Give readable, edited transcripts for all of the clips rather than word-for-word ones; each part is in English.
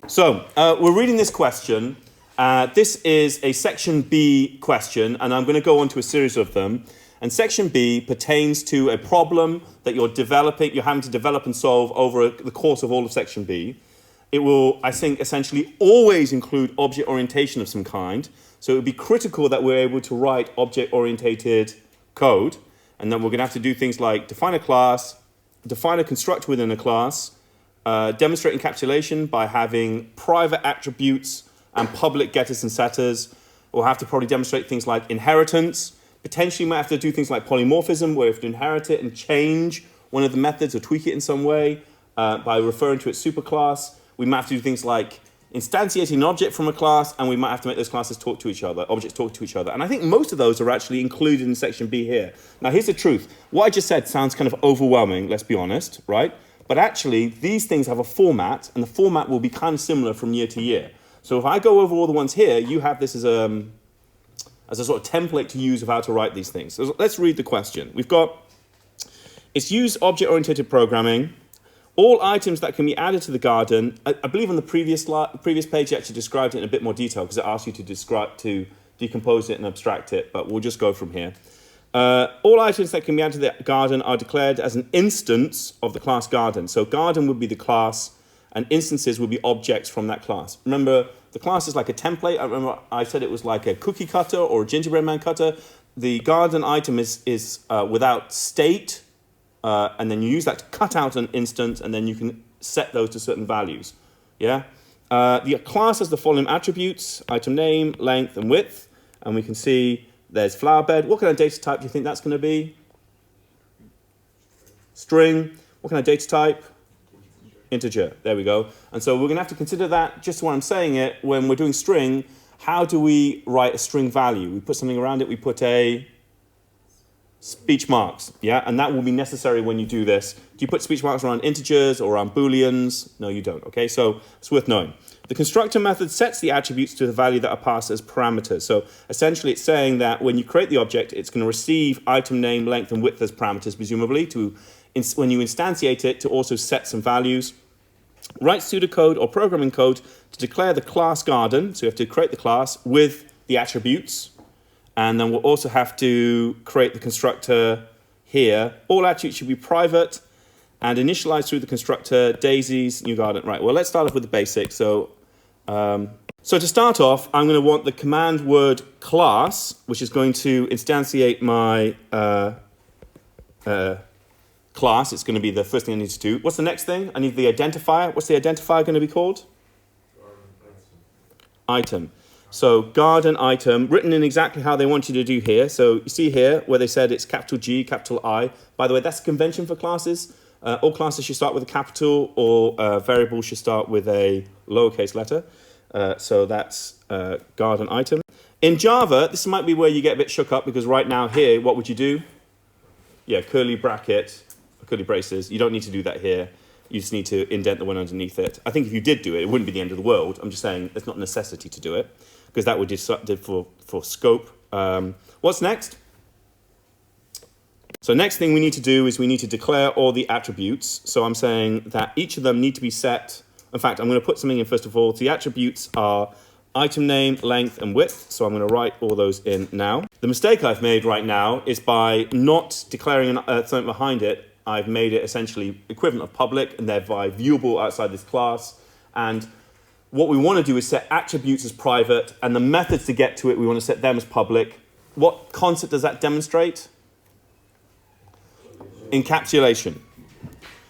So we're reading this question. This is a section B question, and I'm going to go on to a series of them. And section B pertains to a problem that you're having to develop and solve over the course of all of section B. It will, I think, essentially always include object orientation of some kind. So it would be critical that we're able to write object-oriented code. And then we're going to have to do things like define a class, define a constructor within a class, demonstrate encapsulation by having private attributes and public getters and setters. We'll have to probably demonstrate things like inheritance. Potentially we might have to do things like polymorphism, where we have to inherit it and change one of the methods or tweak it in some way by referring to its superclass. We might have to do things like instantiating an object from a class, and we might have to make those classes talk to each other, objects talk to each other. And I think most of those are actually included in section B here. Now, here's the truth. What I just said sounds kind of overwhelming, let's be honest, right? But actually, these things have a format, and the format will be kind of similar from year to year. So if I go over all the ones here, you have this as a sort of template to use of how to write these things. So let's read the question. We've got, it's use object-oriented programming. All items that can be added to the garden, I believe on the previous page, you actually described it in a bit more detail because it asks you to decompose it and abstract it, but we'll just go from here. All items that can be added to the garden are declared as an instance of the class garden. So garden would be the class, and instances would be objects from that class. Remember, the class is like a template. I remember I said it was like a cookie cutter or a gingerbread man cutter. The garden item is without state, and then you use that to cut out an instance, and then you can set those to certain values. Yeah. The class has the following attributes: item name, length, and width. And we can see there's flower bed. What kind of data type do you think that's going to be? String. What kind of data type? Integer. There we go. And so we're going to have to consider that, just when I'm saying it, when we're doing string, how do we write a string value? We put something around it. We put a speech marks, yeah? And that will be necessary when you do this. Do you put speech marks around integers or around booleans? No, you don't, okay? So it's worth knowing. The constructor method sets the attributes to the value that are passed as parameters. So essentially it's saying that when you create the object, it's going to receive item name, length, and width as parameters, presumably, when you instantiate it, to also set some values. Write pseudocode or programming code to declare the class garden. So you have to create the class with the attributes. And then we'll also have to create the constructor here. All attributes should be private and initialize through the constructor daisies, new garden. Right, well, let's start off with the basics. So to start off, I'm going to want the command word class, which is going to instantiate my class. It's going to be the first thing I need to do. What's the next thing? I need the identifier. What's the identifier going to be called? Item. So garden item, written in exactly how they want you to do here. So you see here where they said it's capital G, capital I. By the way, that's a convention for classes. All classes should start with a capital, or variables should start with a lowercase letter. So that's garden item. In Java, this might be where you get a bit shook up, because right now here, what would you do? Yeah, curly bracket, curly braces. You don't need to do that here. You just need to indent the one underneath it. I think if you did do it, it wouldn't be the end of the world. I'm just saying there's not a necessity to do it, because that would be for scope. What's next? So next thing we need to do is we need to declare all the attributes. So I'm saying that each of them need to be set. In fact, I'm going to put something in first of all. The attributes are item name, length, and width. So I'm going to write all those in now. The mistake I've made right now is by not declaring something behind it, I've made it essentially equivalent of public and thereby viewable outside this class. And what we want to do is set attributes as private, and the methods to get to it, we want to set them as public. What concept does that demonstrate? Encapsulation.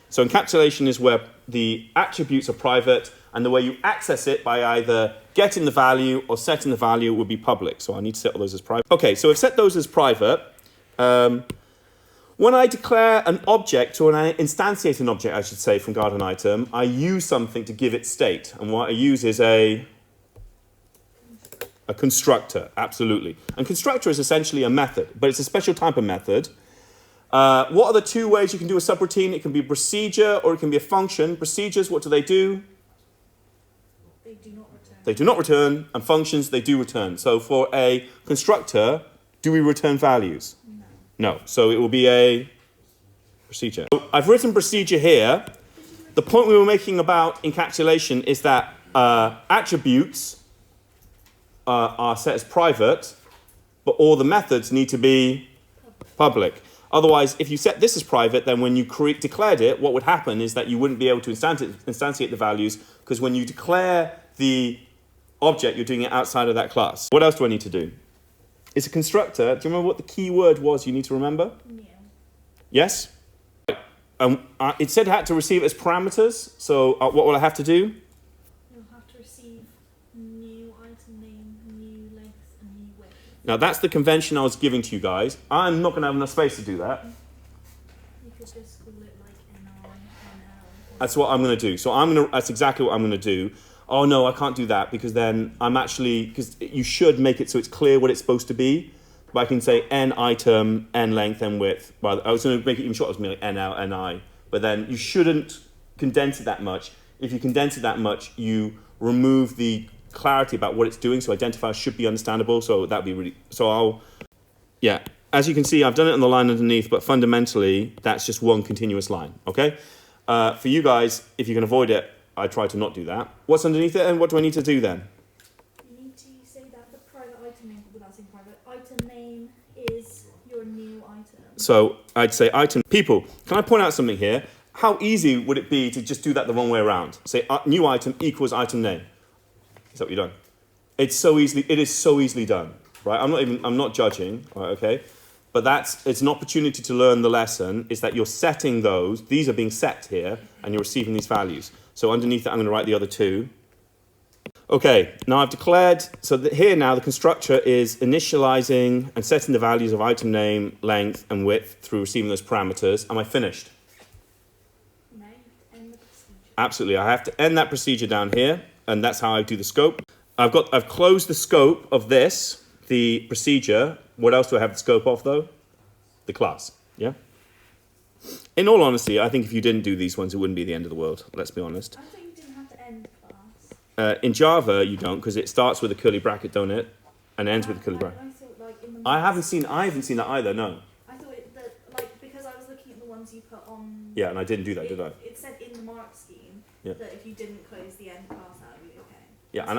So encapsulation is where the attributes are private, and the way you access it by either getting the value or setting the value would be public. So I need to set all those as private. Okay, so I've set those as private. When I declare an object, or when I instantiate an object, I should say, from garden item, I use something to give it state. And what I use is a constructor, absolutely. And constructor is essentially a method, but it's a special type of method. What are the two ways you can do a subroutine? It can be a procedure or it can be a function. Procedures, what do? They do not return. They do not return, and functions, they do return. So for a constructor, do we return values? No, so it will be a procedure. So I've written procedure here. The point we were making about encapsulation is that attributes are set as private, but all the methods need to be public. Otherwise, if you set this as private, then when you declared it, what would happen is that you wouldn't be able to instantiate the values, because when you declare the object, you're doing it outside of that class. What else do I need to do? It's a constructor. Do you remember what the key word was you need to remember? Yeah. Yes? It said it had to receive as parameters, so what will I have to do? You'll have to receive new item name, new length, and new width. Now that's the convention I was giving to you guys. I'm not going to have enough space to do that. You could just call it like NR, NL. That's what I'm going to do. So that's exactly what I'm going to do. Oh no, I can't do that, because then because you should make it so it's clear what it's supposed to be. But I can say n item, n length, n width. Well, I was going to make it even shorter, I was going to make NL, NI. But then you shouldn't condense it that much. If you condense it that much, you remove the clarity about what it's doing. So identifiers should be understandable. So that'd be really, yeah. As you can see, I've done it on the line underneath, but fundamentally, that's just one continuous line, okay? For you guys, if you can avoid it, I try to not do that. What's underneath it, and what do I need to do then? You need to say that the private item name, without saying private, item name is your new item. So I'd say item. People, can I point out something here? How easy would it be to just do that the wrong way around? Say new item equals item name. Is that what you've done? It is so easily done, right? I'm not judging, right, okay? But it's an opportunity to learn the lesson, is that you're setting those, these are being set here, and you're receiving these values. So underneath that, I'm going to write the other two. Okay, now I've declared, so here now the constructor is initializing and setting the values of item name, length, and width through receiving those parameters. Am I finished? No, you have to end the procedure. Absolutely, I have to end that procedure down here, and that's how I do the scope. I've closed the scope of this, the procedure. What else do I have the scope of, though? The class, yeah? In all honesty, I think if you didn't do these ones, it wouldn't be the end of the world, let's be honest. I thought you didn't have to end class. In Java, you don't, because it starts with a curly bracket, don't it? And ends with a curly bracket. I thought, like, in the I haven't seen that either, no. I thought because I was looking at the ones you put on... Yeah, and I didn't do that, did I? It said in the mark scheme that if you didn't close the end class out, you'd be okay. Yeah,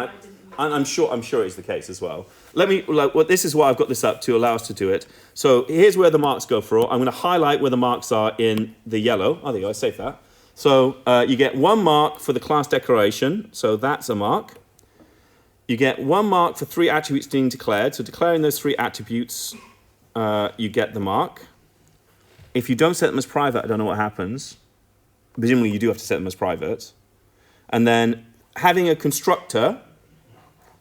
and I'm sure it's the case as well. This is why I've got this up, to allow us to do it. So here's where the marks go for all. I'm going to highlight where the marks are in the yellow. Oh, there you go, I saved that. So you get 1 mark for the class declaration. So that's a mark. You get 1 mark for 3 attributes being declared. So declaring those 3 attributes, you get the mark. If you don't set them as private, I don't know what happens. Presumably you do have to set them as private. And then having a constructor,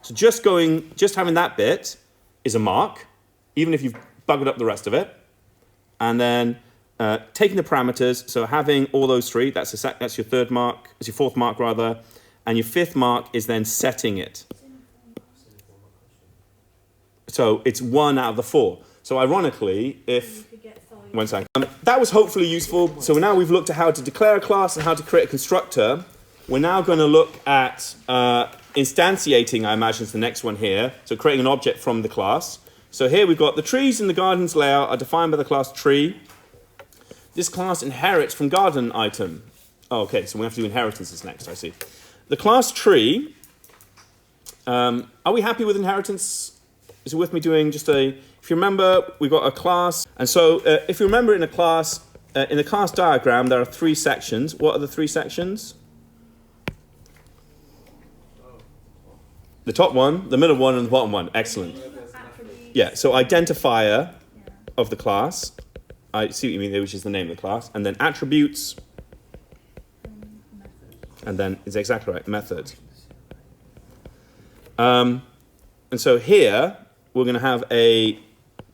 so just having that bit is a mark, even if you've buggered up the rest of it. And then taking the parameters, so having all those 3, that's your 3rd mark, it's your 4th mark rather, and your 5th mark is then setting it. So it's 1 out of the 4. So ironically, if... One second. That was hopefully useful. So now we've looked at how to declare a class and how to create a constructor. We're now going to look at instantiating, I imagine is the next one here. So creating an object from the class. So here we've got the trees in the garden's layout are defined by the class tree. This class inherits from garden item. Oh, okay, so we have to do inheritances next, I see. The class tree, are we happy with inheritance? Is it worth me doing just if you remember, we've got a class. And so if you remember in the class diagram, there are 3 sections. What are the 3 sections? The top one, the middle one, and the bottom one. Excellent. Yeah, so identifier of the class. I see what you mean, which is the name of the class. And then attributes. And then, it's exactly right, method. And so here, we're going to have a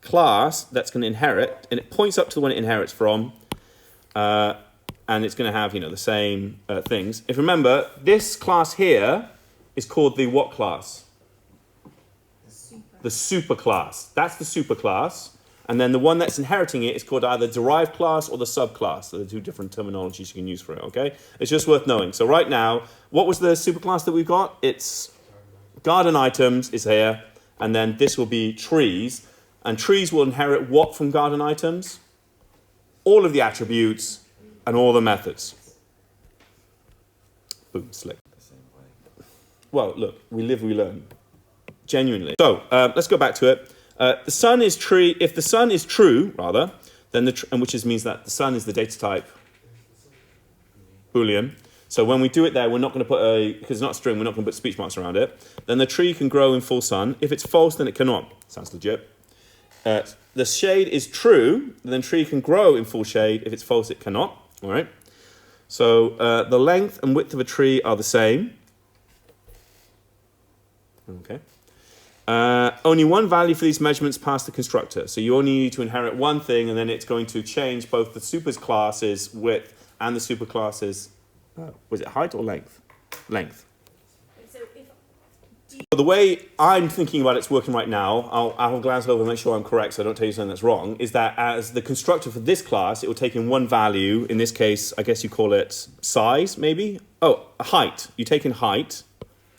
class that's going to inherit, and it points up to the one it inherits from. And it's going to have, the same things. If you remember, this class here is called the what class? The super class. That's the super class. And then the one that's inheriting it is called either derived class or the subclass. So there are 2 different terminologies you can use for it, okay? It's just worth knowing. So right now, what was the superclass that we've got? It's garden items is here, and then this will be trees. And trees will inherit what from garden items? All of the attributes and all the methods. Boom, slick. well, look, we live, we learn. Genuinely. So let's go back to it. The sun is true. If the sun is true, rather, then and which means that the sun is the data type Boolean. So when we do it there, we're not going to put because it's not a string, we're not going to put speech marks around it. Then the tree can grow in full sun. If it's false, then it cannot. Sounds legit. The shade is true, then tree can grow in full shade. If it's false, it cannot. All right. So the length and width of a tree are the same. Okay. Only one value for these measurements pass the constructor. So you only need to inherit one thing, and then it's going to change both the supers classes width and the superclasses. Was it height or length? Length. So the way I'm thinking about it's working right now, I'll glance over and make sure I'm correct so I don't tell you something that's wrong, is that as the constructor for this class, it will take in one value. In this case, I guess you call it size, maybe? Oh, height. You take in height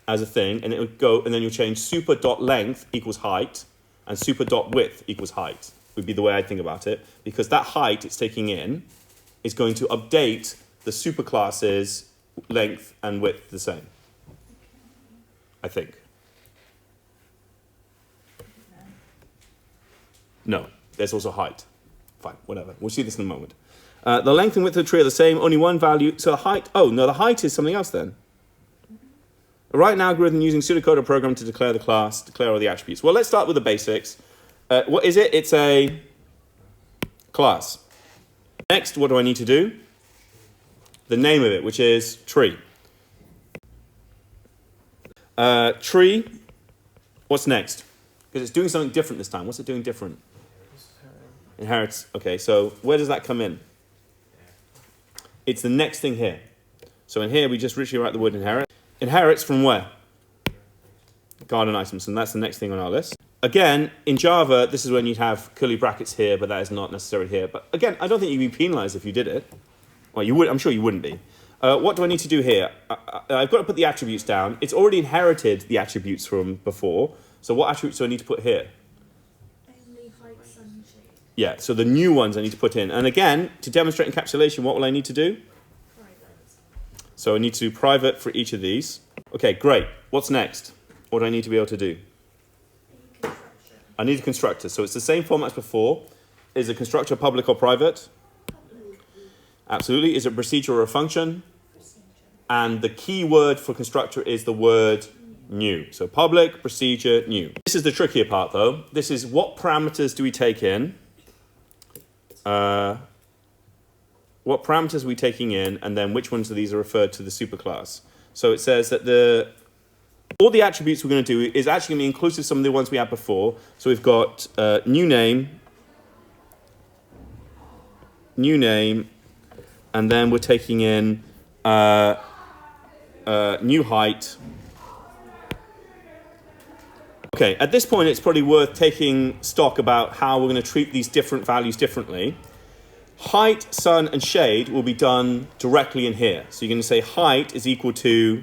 as a thing, and it would go, and then you'll change super.length equals height, and super.width equals height, would be the way I think about it, because that height it's taking in is going to update the superclasses length and width the same, I think. No, there's also height. Fine, whatever. We'll see this in a moment. The length and width of the tree are the same, only one value. So the height, oh, no, the height is something else then. Write an algorithm using pseudocode or program to declare the class, declare all the attributes. Well, let's start with the basics. What is it? It's a class. Next, what do I need to do? The name of it, which is tree. Tree, what's next? Because it's doing something different this time. What's it doing different? Inherits. Okay, so where does that come in? It's the next thing here. So in here, we just literally write the word inherit. Inherits from where? Garden items, and that's the next thing on our list. Again, in Java, this is when you'd have curly brackets here, but that is not necessarily here. But again, I don't think you'd be penalized if you did it. Well, you would. I'm sure you wouldn't be. What do I need to do here? I've got to put the attributes down. It's already inherited the attributes from before. So what attributes do I need to put here? only height, sun, and shade. Yeah, so the new ones I need to put in. And again, to demonstrate encapsulation, what will I need to do? Private. So I need to do private for each of these. Okay, great. What's next? What do I need to be able to do? Constructor. I need a constructor. So it's the same format as before. Is a constructor public or private? Public. Absolutely. Is it a procedure or a function? Procedure. And the key word for constructor is the word new. So public, procedure, new. This is the trickier part though. This is what parameters do we take in? What parameters are we taking in, and then which ones of these are referred to the superclass? So it says that all the attributes we're going to do is actually going to be inclusive of some of the ones we had before. So we've got new name, and then we're taking in new height. Okay, at this point, it's probably worth taking stock about how we're going to treat these different values differently. Height, sun, and shade will be done directly in here. So you're going to say height is equal to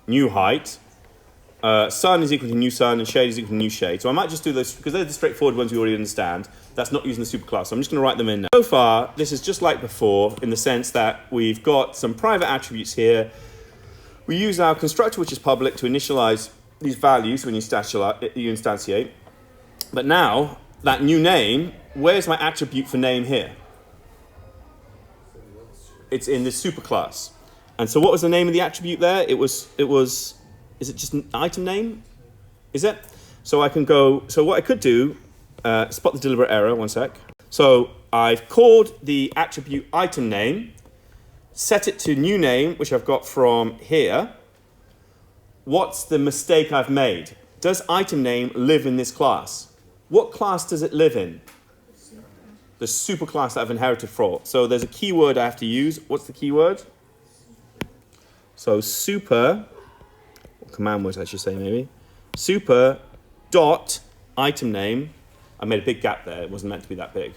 new height, sun is equal to new sun, and shade is equal to new shade. So I might just do this, because they're the straightforward ones we already understand. That's not using the superclass, so I'm just going to write them in now. So far, this is just like before, in the sense that we've got some private attributes here. We use our constructor, which is public, to initialize these values when you instantiate. But now, that new name, where's my attribute for name here? It's in the superclass. And so what was the name of the attribute there? It was, is it just an item name? Is it? So I can go, so what I could do, spot the deliberate error, one sec. So I've called the attribute item name, set it to new name, which I've got from here. What's the mistake I've made? Does item name live in this class? What class does it live in? The superclass that I've inherited from. So there's a keyword I have to use. What's the keyword? So super, or command words I should say maybe. Super dot item name. I made a big gap there. It wasn't meant to be that big.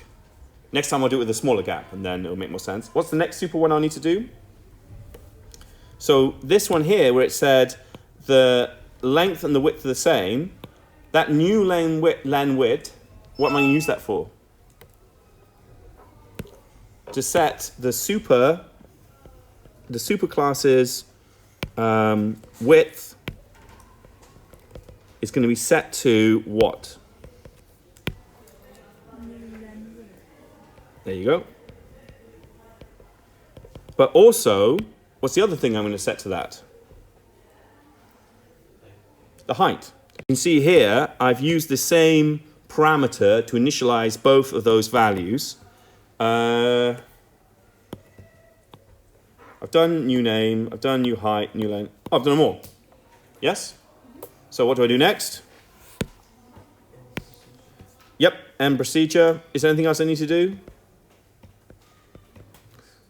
Next time I'll do it with a smaller gap, and then it'll make more sense. What's the next super one I need to do? So this one here, where it said the length and the width are the same, that new len width, what am I going to use that for? To set the superclass's width is going to be set to what? There you go. But also, what's the other thing I'm going to set to that? The height. You can see here, I've used the same parameter to initialize both of those values. I've done new name, I've done new height, new length. Oh, I've done them all. Yes? So what do I do next? Yep, end procedure. Is there anything else I need to do?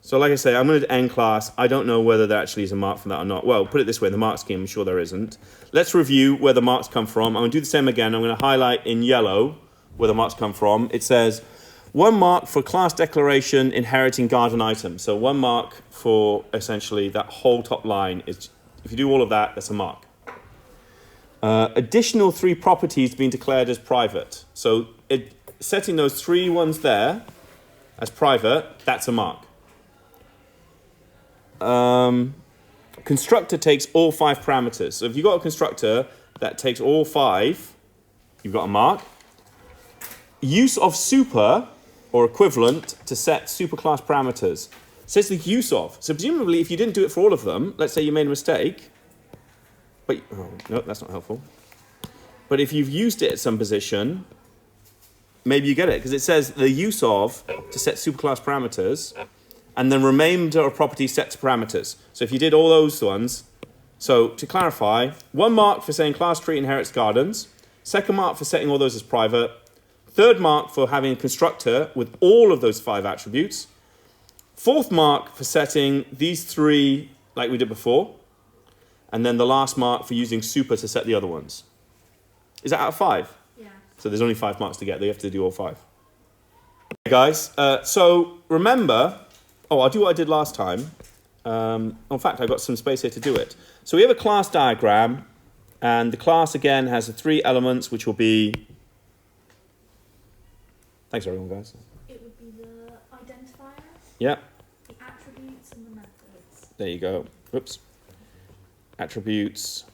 So like I say, I'm going to end class. I don't know whether there actually is a mark for that or not. Well, put it this way, in the mark scheme, I'm sure there isn't. Let's review where the marks come from. I'm going to do the same again. I'm going to highlight in yellow where the marks come from. It says 1 mark for class declaration inheriting garden item. So 1 mark for essentially that whole top line. Is, if you do all of that, that's a mark. Additional 3 properties being declared as private. So setting those 3 ones there as private, that's a mark. Constructor takes all 5 parameters. So if you've got a constructor that takes all 5, you've got a mark. Use of super or equivalent to set superclass parameters. It says the use of. So presumably if you didn't do it for all of them, let's say you made a mistake, but, oh, no, that's not helpful. But if you've used it at some position, maybe you get it, because it says the use of to set superclass parameters, and then remainder of properties set to parameters. So if you did all those ones, so to clarify, 1 mark for saying class tree inherits gardens, 2nd mark for setting all those as private, 3rd mark for having a constructor with all of those 5 attributes, 4th mark for setting these 3 like we did before, and then the last mark for using super to set the other ones. Is that out of 5? Yeah. So there's only 5 marks to get. They have to do all 5. Okay, guys, so remember, I'll do what I did last time. In fact, I've got some space here to do it. So we have a class diagram, and the class, again, has the 3 elements, which will be... Thanks, everyone, guys. It would be the identifier, Yeah. the attributes, and the methods. There you go. Whoops. Attributes.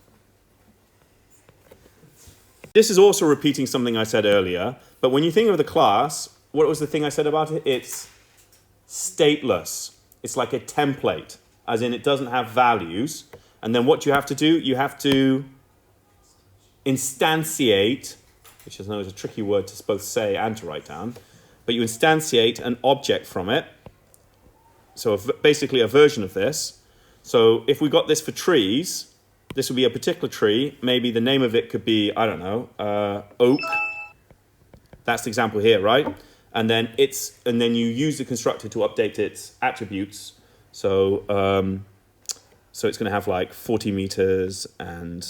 This is also repeating something I said earlier, but when you think of the class, what was the thing I said about it? It's stateless. It's like a template, as in it doesn't have values. And then what you have to do, you have to instantiate, which I know is a tricky word to both say and to write down, but you instantiate an object from it. So basically a version of this. So if we got this for trees, this would be a particular tree. Maybe the name of it could be, I don't know, oak. That's the example here, right? And then you use the constructor to update its attributes. So so it's going to have like 40 meters and...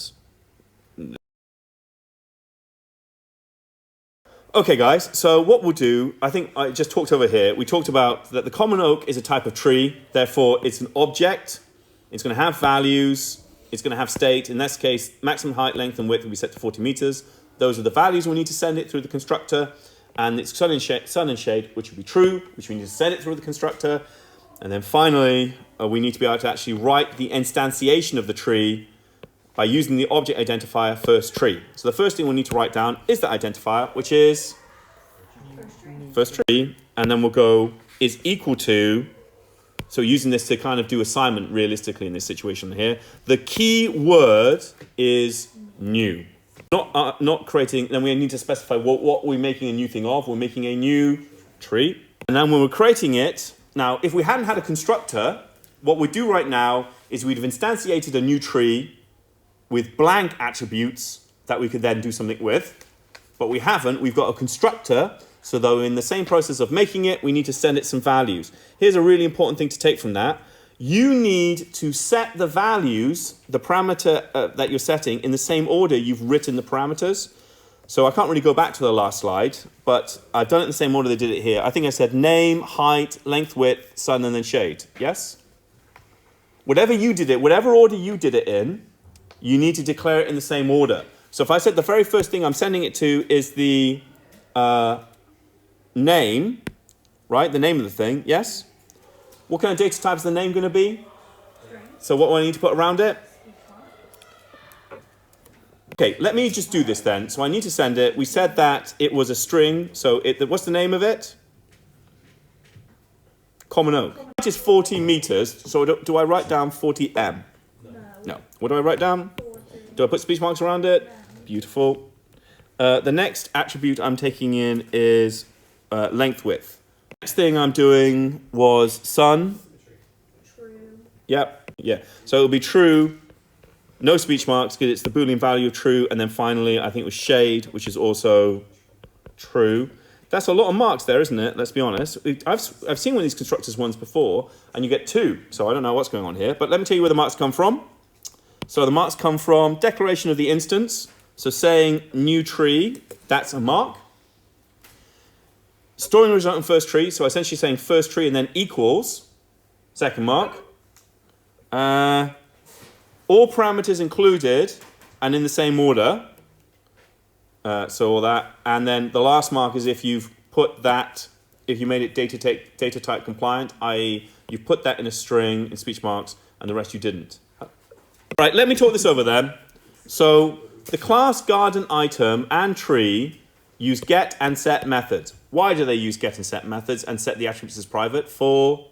Okay, guys, so what we'll do, I think I just talked over here. We talked about that the common oak is a type of tree. Therefore, it's an object. It's going to have values. It's going to have state. In this case, maximum height, length, and width will be set to 40 meters. Those are the values we need to send it through the constructor. And it's sun and shade, which will be true, which we need to send it through the constructor. And then finally, we need to be able to actually write the instantiation of the tree by using the object identifier first tree. So the first thing we'll need to write down is the identifier, which is first tree. And then we'll go is equal to, so using this to kind of do assignment realistically in this situation here, the key word is new. Not creating, then we need to specify what we're making a new thing of. We're making a new tree. And then when we're creating it, now if we hadn't had a constructor, what we'd do right now is we'd have instantiated a new tree with blank attributes that we could then do something with. But we haven't. We've got a constructor. So though in the same process of making it, we need to send it some values. Here's a really important thing to take from that. You need to set the values, the parameter that you're setting, in the same order you've written the parameters. So I can't really go back to the last slide, but I've done it in the same order they did it here. I think I said name, height, length, width, sun, and then shade. Yes? Whatever you did it, whatever order you did it in, you need to declare it in the same order. So if I said the very first thing I'm sending it to is the name, right? The name of the thing, yes? What kind of data type is the name going to be? So what do I need to put around it? Okay, let me just do this then. So I need to send it. We said that it was a string. So what's the name of it? Common oak. It is 40 meters. So do I write down 40m? No. What do I write down? 40. Do I put speech marks around it? No. Beautiful. The next attribute I'm taking in is length width. Next thing I'm doing was sun. True. Yep. Yeah. So it'll be true. No speech marks because it's the Boolean value of true. And then finally, I think it was shade, which is also true. That's a lot of marks there, isn't it? Let's be honest. I've seen one of these constructors once before, and you get 2. So I don't know what's going on here. But let me tell you where the marks come from. So the marks come from declaration of the instance. So saying new tree, that's a mark. Storing result in first tree. So essentially saying first tree and then equals, second mark. All parameters included and in the same order. So all that. And then the last mark is if you've put that, if you made it data type compliant, i.e. you put that in a string in speech marks and the rest you didn't. Right, let me talk this over then. So the class garden item and tree use get and set methods. Why do they use get and set methods and set the attributes as private? For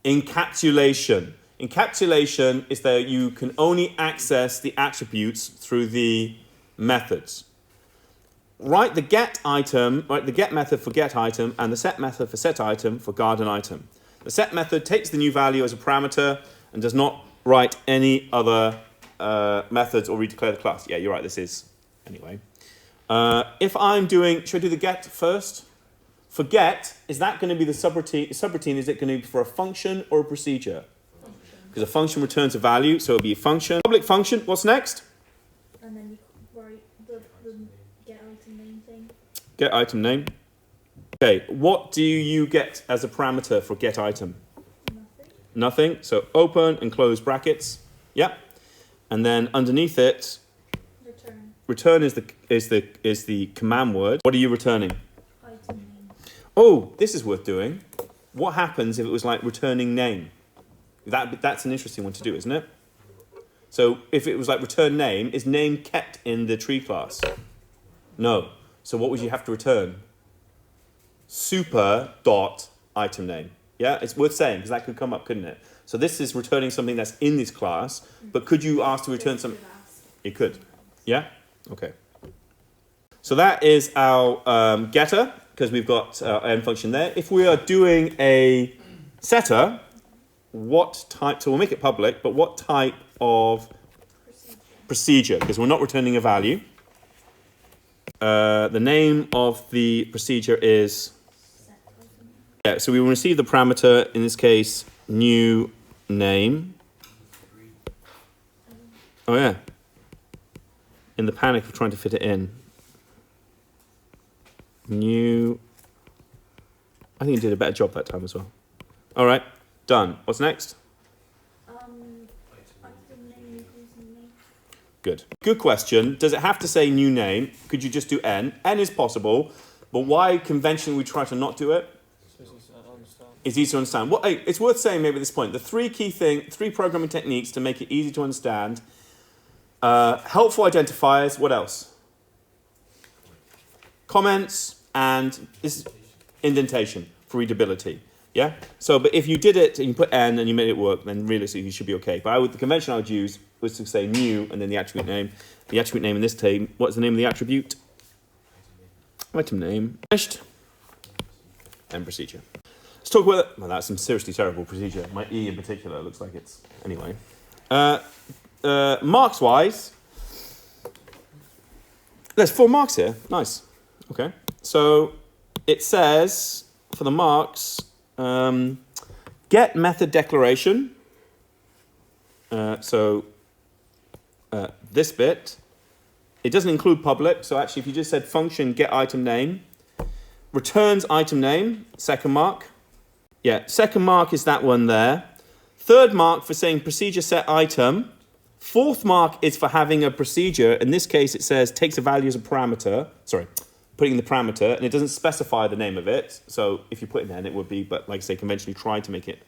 encapsulation. Encapsulation is that you can only access the attributes through the methods. Write the get item, write the get method for get item and the set method for set item for garden item. The set method takes the new value as a parameter and does not write any other methods or redeclare the class. Yeah, you're right, this is. Anyway. If I'm doing, should I do the get first? For get, is that going to be the subroutine? Is it going to be for a function or a procedure? Because a function returns a value, so it'll be a function. Public function, what's next? And then you write the get item name thing. Get item name. Okay, what do you get as a parameter for get item? Nothing. So open and close brackets. Yep. And then underneath it, return is the command word. What are you returning? Item name. Oh, this is worth doing. What happens if it was like returning name? That's an interesting one to do, isn't it? So if it was like return name, is name kept in the tree class? No. So what would you have to return? Super dot item name. Yeah, it's worth saying because that could come up, couldn't it? So this is returning something that's in this class, but could you ask to return some? It could. Yeah? Okay. So that is our getter because we've got our end function there. If we are doing a setter, what type, so we'll make it public, but what type of procedure? Because we're not returning a value. The name of the procedure is, yeah, so we will receive the parameter, in this case, new name. Oh yeah. In the panic of trying to fit it in. New, I think you did a better job that time as well. All right. Done. What's next? Item name equals new name. Good. Good question. Does it have to say new name? Could you just do n? N is possible, but why conventionally we try to not do it? It's easy to understand. Well, hey, it's worth saying maybe at this point, the three programming techniques to make it easy to understand. Helpful identifiers, what else? Comments, and this is indentation for readability. Yeah? So, but if you did it and you put n and you made it work, then realistically you should be okay. But the convention I would use was to say new and then the attribute name. The attribute name in this team, what's the name of the attribute? Item name. Finished. And procedure. Let's talk about, well, that's some seriously terrible procedure. My E in particular looks like it's, anyway. Marks-wise, there's 4 marks here. Nice. Okay. So it says, for the marks, get method declaration. This bit, it doesn't include public. So actually, if you just said function get item name, returns item name, second mark. Yeah, second mark is that one there. Third mark for saying procedure set item. Fourth mark is for having a procedure. In this case, it says takes a value as a parameter. Sorry, putting in the parameter, and it doesn't specify the name of it. So if you put it in, it would be, but like I say, conventionally try to make it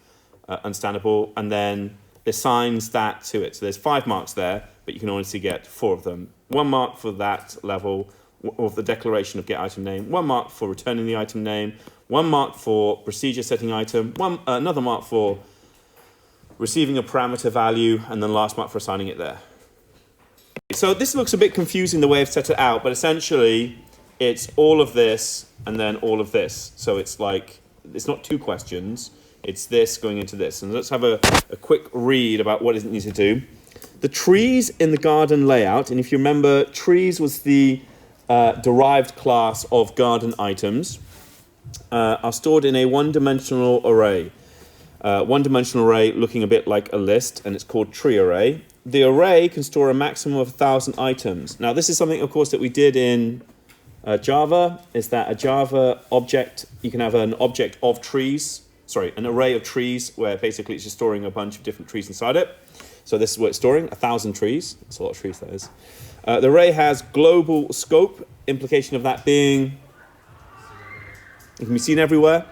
understandable. And then assigns that to it. So there's 5 marks there, but you can only get 4 of them. 1 mark for that level of the declaration of get item name, 1 mark for returning the item name, 1 mark for procedure setting item, another mark for receiving a parameter value, and then last mark for assigning it there. So this looks a bit confusing the way I've set it out, but essentially it's all of this and then all of this. So it's like, it's not 2 questions, it's this going into this. And let's have a quick read about what it needs to do. The trees in the garden layout, and if you remember, trees was the derived class of garden items, are stored in a one-dimensional array. One-dimensional array looking a bit like a list, and it's called tree array. The array can store a maximum of 1,000 items. Now, this is something, of course, that we did in Java, is that a Java object, you can have an object of trees, an array of trees, where basically it's just storing a bunch of different trees inside it. So this is what it's storing, 1,000 trees. That's a lot of trees, that is. The array has global scope, implication of that being it can be seen everywhere.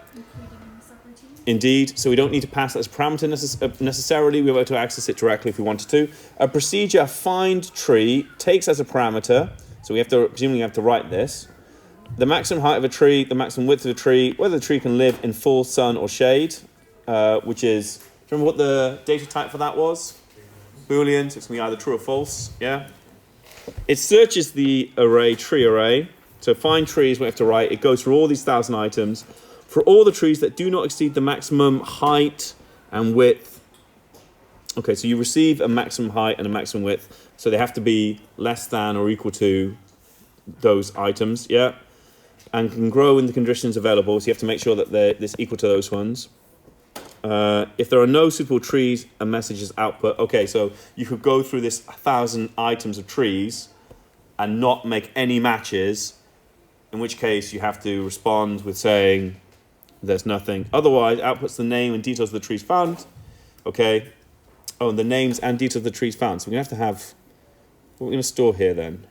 Indeed, so we don't need to pass that as a parameter necessarily. We're able to access it directly if we wanted to. A procedure findtree takes as a parameter, so we have to presumably have to write this. The maximum height of a tree, the maximum width of a tree, whether the tree can live in full sun or shade, which is, do you remember what the data type for that was? Boolean, so it's going to be either true or false, yeah? It searches the array, tree array, so find trees we have to write. It goes through all these 1,000 items. For all the trees that do not exceed the maximum height and width. Okay, so you receive a maximum height and a maximum width, so they have to be less than or equal to those items, yeah? And can grow in the conditions available, so you have to make sure that this equal to those ones. If there are no suitable trees, a message is output. Okay, so you could go through this 1,000 items of trees and not make any matches, in which case you have to respond with saying there's nothing. Otherwise, outputs the name and details of the trees found. Okay. Oh, and the names and details of the trees found. So we're going to have what we're going to store here then.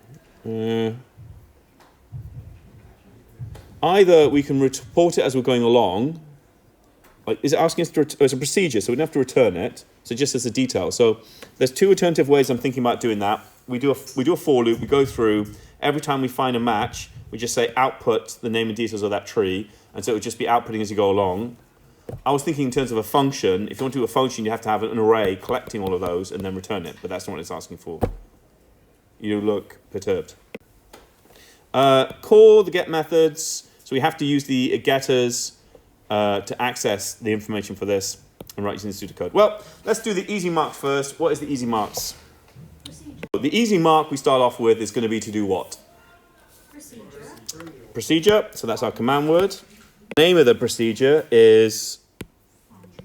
Either we can report it as we're going along. Like, is it asking us to it's a procedure, so we don't have to return it. So just as a detail. So there's 2 alternative ways I'm thinking about doing that. We do a for loop. We go through every time we find a match. We just say output the name and details of that tree, and so it would just be outputting as you go along. I was thinking in terms of a function. If you want to do a function, you have to have an array collecting all of those and then return it, but that's not what it's asking for. You look perturbed. Call the get methods. So we have to use the getters to access the information for this and write using the pseudocode. Well, let's do the easy marks first. What is the easy marks? Procedure. The easy mark we start off with is going to be to do what? Procedure, so that's our command word. The name of the procedure is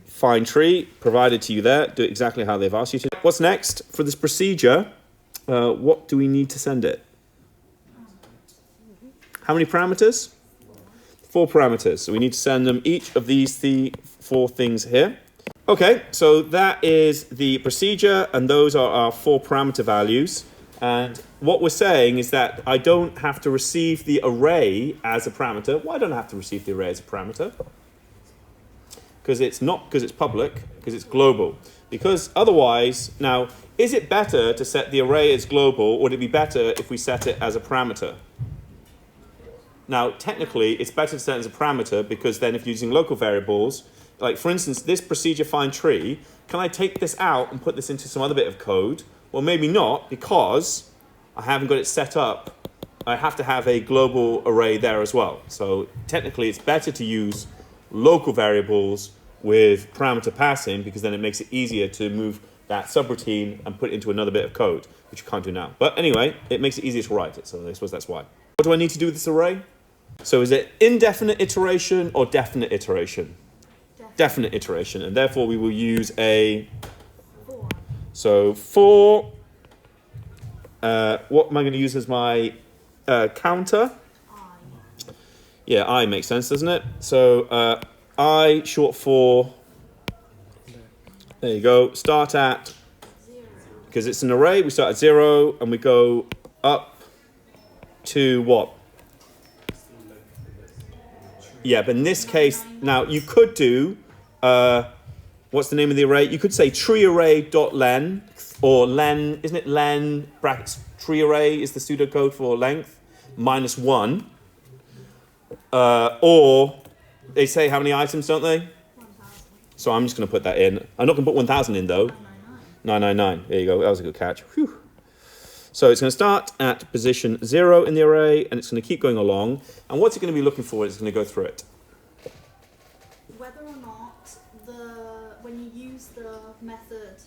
findtree, provided to you there. Do it exactly how they've asked you to. What's next? For this procedure, what do we need to send it? How many parameters? 4 parameters. So we need to send them each of these 4 things here. Okay, so that is the procedure, and those are our 4 parameter values. And what we're saying is that I don't have to receive the array as a parameter. Why don't I have to receive the array as a parameter? Because it's public, because it's global. Because otherwise, now, is it better to set the array as global, or would it be better if we set it as a parameter? Now, technically, it's better to set it as a parameter, because then if you're using local variables, like for instance, this procedure find tree, can I take this out and put this into some other bit of code? Well, maybe not, because I haven't got it set up. I have to have a global array there as well. So technically, it's better to use local variables with parameter passing, because then it makes it easier to move that subroutine and put it into another bit of code, which you can't do now. But anyway, it makes it easier to write it, so I suppose that's why. What do I need to do with this array? So is it indefinite iteration or definite iteration? Definite iteration, and therefore we will use a... So for, what am I going to use as my counter? Yeah, I makes sense, doesn't it? So I short for, there you go, start at, because it's an array, we start at 0 and we go up to what? Yeah, but in this case, now you could do, What's the name of the array? You could say treeArray.len or len, isn't it len brackets treeArray is the pseudocode for length -1. Or they say how many items, don't they? 1,000. So I'm just going to put that in. I'm not going to put 1,000 in though. 999. There you go. That was a good catch. Whew. So it's going to start at position 0 in the array, and it's going to keep going along. And what's it going to be looking for? It's going to go through it. Whether or not when you use the method,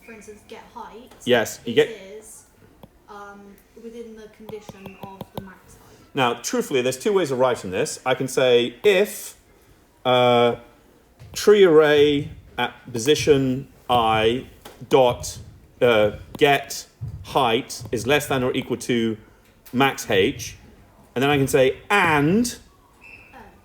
for instance, get height, Yes, you it get. is within the condition of the max height. Now, truthfully, there's two ways of writing this. I can say if tree array at position I dot get height is less than or equal to max h, and then I can say and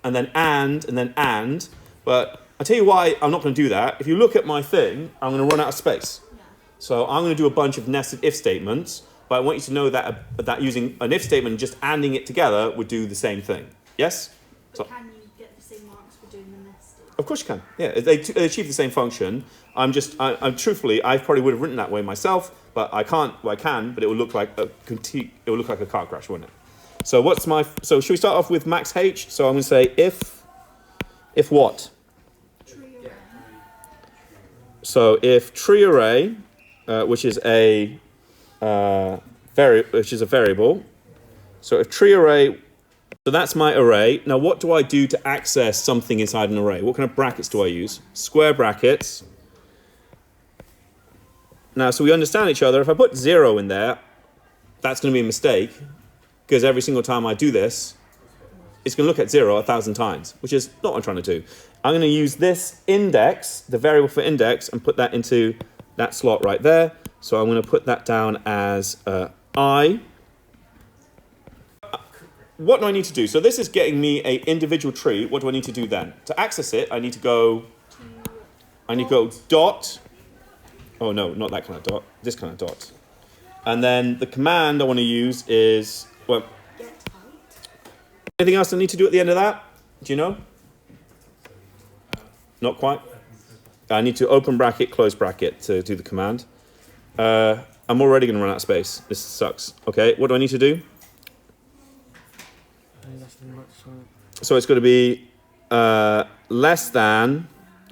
then and. But I'll tell you why I'm not going to do that. If you look at my thing, I'm going to run out of space. Yeah. So I'm going to do a bunch of nested if statements, but I want you to know that using an if statement and just anding it together would do the same thing. Yes? But can you get the same marks for doing the nested? Of course you can. Yeah, they achieve the same function. I'm truthfully, I probably would have written that way myself, but I can't. Well, I can, but it would look like a car crash, wouldn't it? So so should we start off with max h? So I'm going to say if what? Tree array. So if tree array, which is a variable. So if tree array, so that's my array. Now what do I do to access something inside an array? What kind of brackets do I use? Square brackets. Now, so we understand each other. If I put 0 in there, that's going to be a mistake, because every single time I do this, it's going to look at 0 1,000 times, which is not what I'm trying to do. I'm going to use this index, the variable for index, and put that into that slot right there. So I'm going to put that down as I. What do I need to do? So this is getting me an individual tree. What do I need to do then? To access it, I need to go dot. Oh no, not that kind of dot. This kind of dot. And then the command I want to use is, well, Get height. anything else I need to do at the end of that? Do you know? Not quite. I need to open bracket, close bracket to do the command. I'm already going to run out of space. This sucks. Okay, what do I need to do? So it's going to be less than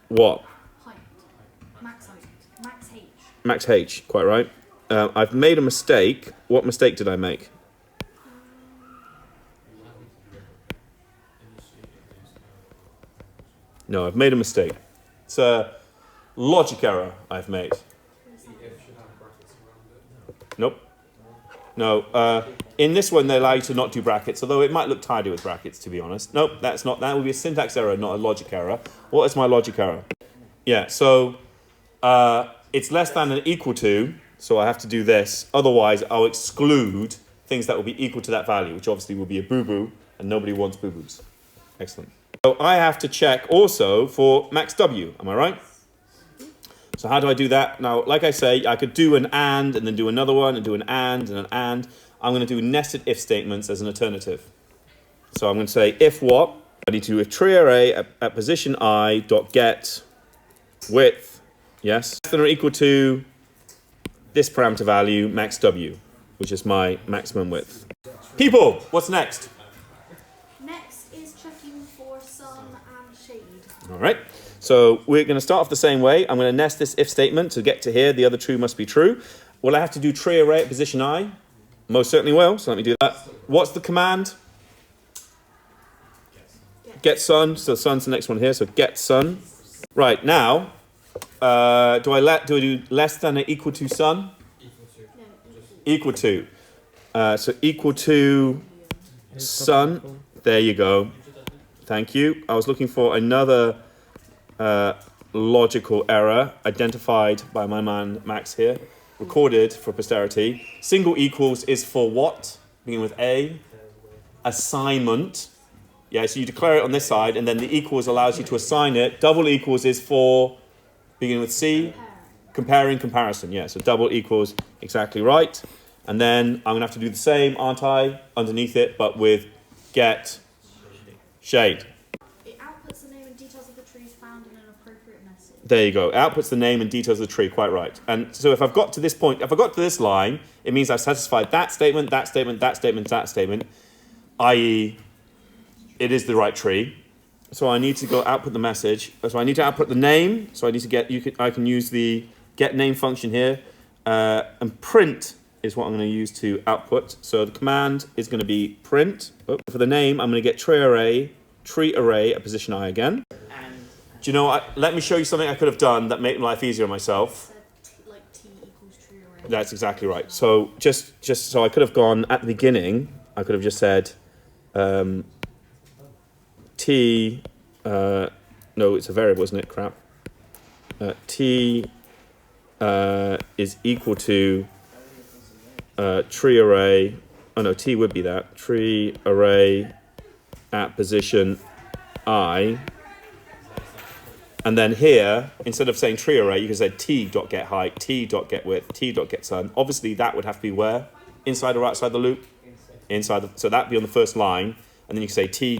what? Height. Max height. Max h. Max h, quite right. I've made a mistake. What mistake did I make? No, I've made a mistake. It's a logic error I've made. Nope. No. In this one, they allow you to not do brackets, although it might look tidy with brackets, to be honest. Nope, that's not. That would be a syntax error, not a logic error. What is my logic error? Yeah, so it's less than and equal to, so I have to do this. Otherwise, I'll exclude things that will be equal to that value, which obviously will be a boo-boo, and nobody wants boo-boos. Excellent. So I have to check also for max W, am I right? So how do I do that? Now, like I say, I could do an and then do another one, and do an and an and. I'm going to do nested if statements as an alternative. So I'm going to say if what? I need to do a tree array at position I dot get width, yes, less than or equal to this parameter value, max W, which is my maximum width. People, what's next? Next is checking for sun and shade. All right. So we're going to start off the same way. I'm going to nest this if statement to get to here. The other true must be true. Will I have to do tree array at position I? Most certainly will. So let me do that. What's the command? Get sun. So sun's the next one here. So get sun. Right now, do I do less than or equal to sun? Equal to. So equal to sun. There you go. Thank you. I was looking for another logical error identified by my man Max here, recorded for posterity. Single equals is for what? Beginning with A. Assignment. Yeah, so you declare it on this side, and then the equals allows you to assign it. Double equals is for, beginning with C. Comparing, comparison. Yeah, so double equals exactly right. And then I'm going to have to do the same, aren't I, underneath it, but with get shade. It outputs the name and details of the trees found in an appropriate message. There you go. It outputs the name and details of the tree. Quite right. And so if I've got to this point, if I got to this line, it means I've satisfied that statement, that statement, that statement, that statement, i.e., it is the right tree. So I need to go output the message. So I need to output the name. So I need to get. I can use the get name function here, and print is what I'm going to use to output. So the command is going to be print. For the name, I'm going to get tree array at position I again. Do you know what? Let me show you something I could have done that made life easier on myself. Like t equals tree array. That's exactly right. So just so I could have gone at the beginning, I could have just said t. No, it's a variable, isn't it? Crap. T is equal to tree array. Oh no, t would be that tree array at position I. And then here, instead of saying tree array, you can say t.getHeight, t.getWidth, t.getSun. Obviously, that would have to be where? Inside or outside the loop? Inside. So that'd be on the first line. And then you can say t.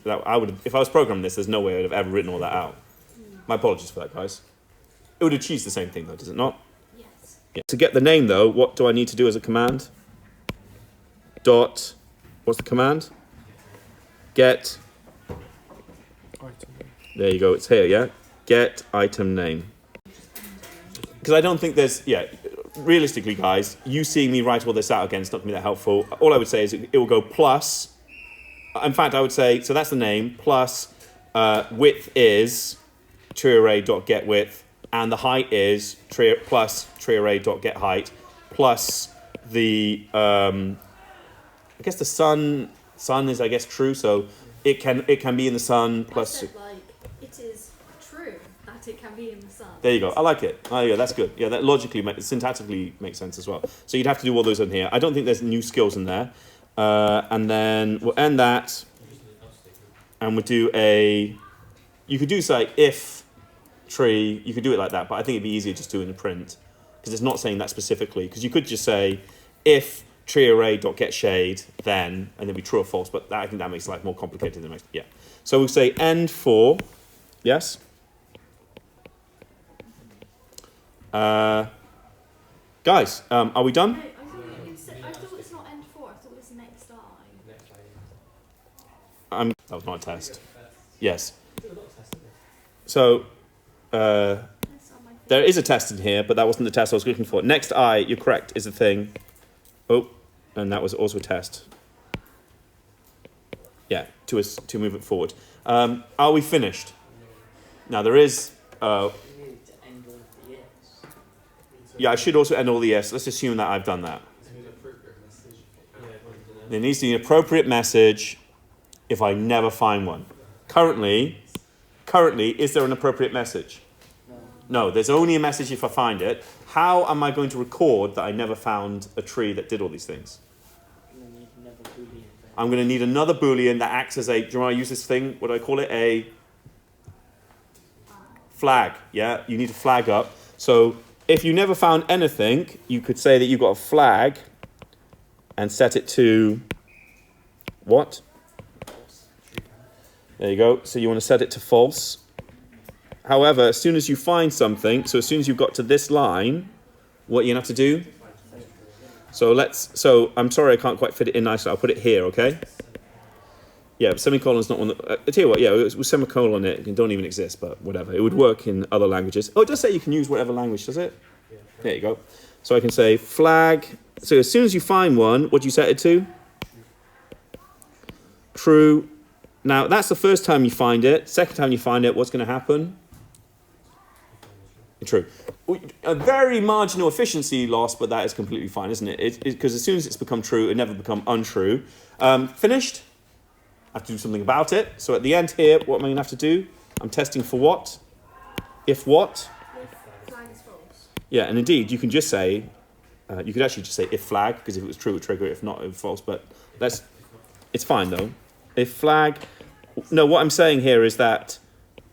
That, I would, if I was programming this, there's no way I would have ever written all that out. My apologies for that, guys. It would achieve the same thing, though, does it not? Yes. Yeah. To get the name, though, what do I need to do as a command? Dot. What's the command? Get. There you go, it's here, yeah? Get item name. Because I don't think there's, realistically, guys, you seeing me write all this out again is not going to be that helpful. All I would say is it will go plus, in fact, I would say, so that's the name, plus width is treearray.getWidth, and the height is plus treearray.getHeight, plus the, I guess the sun is, I guess, true, so it can be in the sun, plus... It is true that it can be in the sun. There you go. I like it. Oh, yeah, that's good. Yeah, that logically, syntactically makes sense as well. So you'd have to do all those in here. I don't think there's new skills in there. And then we'll end that. And we'll do you could do, say, if tree. You could do it like that. But I think it'd be easier just doing a print. Because it's not saying that specifically. Because you could just say, if tree array.getShade, then, and then be true or false. But I think that makes life more complicated than it makes, yeah. So we'll say end for... Yes? Guys, are we done? No, I thought it's not end 4, I thought it was next I. That was not a test. Yes. So, there is a test in here, but that wasn't the test I was looking for. Next I, you're correct, is the thing. Oh, and that was also a test. Yeah, to move it forward. Are we finished? Now there is... yeah, I should also end all the yes. Let's assume that I've done that. There needs to be an appropriate message if I never find one. Currently, is there an appropriate message? No, there's only a message if I find it. How am I going to record that I never found a tree that did all these things? I'm going to need another Boolean that acts as a... Do you want to use this thing? What do I call it? A flag. Yeah, you need to flag up. So if you never found anything, you could say that you've got a flag and set it to what? There you go. So you want to set it to false. However, as soon as you find something, so as soon as you've got to this line, what you're going to have to do? So I'm sorry I can't quite fit it in nicely. I'll put it here, okay? Yeah, semicolon's not one that... I tell you what, yeah, with semicolon it don't even exist, but whatever. It would work in other languages. Oh, it does say you can use whatever language, does it? Yeah. There you go. So I can say flag. So as soon as you find one, what do you set it to? True. Now, that's the first time you find it. Second time you find it, what's going to happen? True. A very marginal efficiency loss, but that is completely fine, isn't it? Because as soon as it's become true, it never become untrue. Finished? I have to do something about it. So at the end here, what am I going to have to do? I'm testing for what? If what? If flag is false. Yeah, and indeed, you can just say, you could actually just say if flag, because if it was true, it would trigger it. If not, it was false. But it's fine, though. If flag... No, what I'm saying here is that...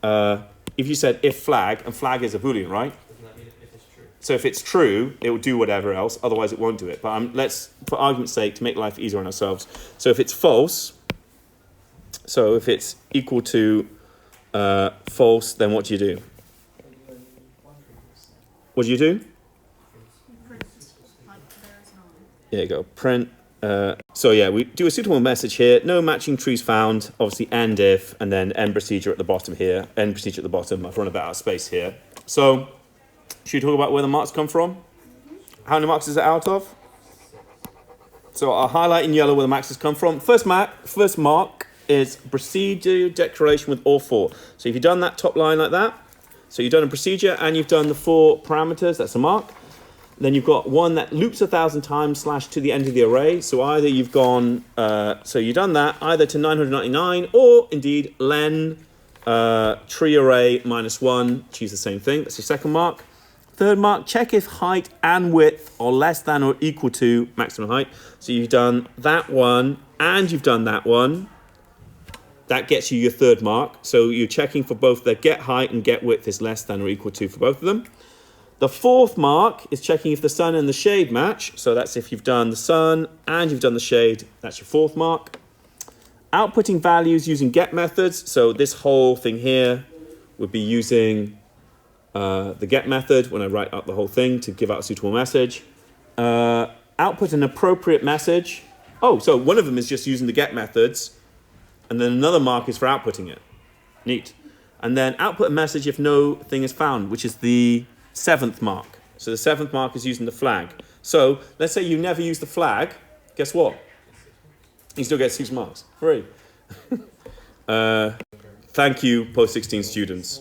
if you said if flag, and flag is a Boolean, right? Doesn't that mean if it's true? So if it's true, it will do whatever else, otherwise it won't do it. But let's, for argument's sake, to make life easier on ourselves. So if it's false, so if it's equal to false, then what do you do? what do you do? Print, like, there is none. There you go, print. So yeah, we do a suitable message here. No matching trees found. Obviously, end if, and then end procedure at the bottom here. End procedure at the bottom. I've run a bit out of space here. So, should we talk about where the marks come from? How many marks is it out of? So I'll highlight in yellow where the marks come from. First mark is procedure declaration with all 4. So if you've done that top line like that, so you've done a procedure and you've done the 4 parameters, that's a mark. Then you've got one that loops 1,000 times / to the end of the array. So either you've gone, so you've done that either to 999 or indeed len tree array -1. Choose the same thing. That's your second mark. Third mark, check if height and width are less than or equal to maximum height. So you've done that one and you've done that one. That gets you your third mark. So you're checking for both the get height and get width is less than or equal to for both of them. The fourth mark is checking if the sun and the shade match. So that's if you've done the sun and you've done the shade. That's your fourth mark. Outputting values using get methods. So this whole thing here would be using the get method when I write up the whole thing to give out a suitable message. Output an appropriate message. Oh, so one of them is just using the get methods. And then another mark is for outputting it. Neat. And then output a message if no thing is found, which is the 7th mark. So the 7th mark is using the flag. So let's say you never use the flag. Guess what? You still get 6 marks. Hooray. Thank you, post-16 students.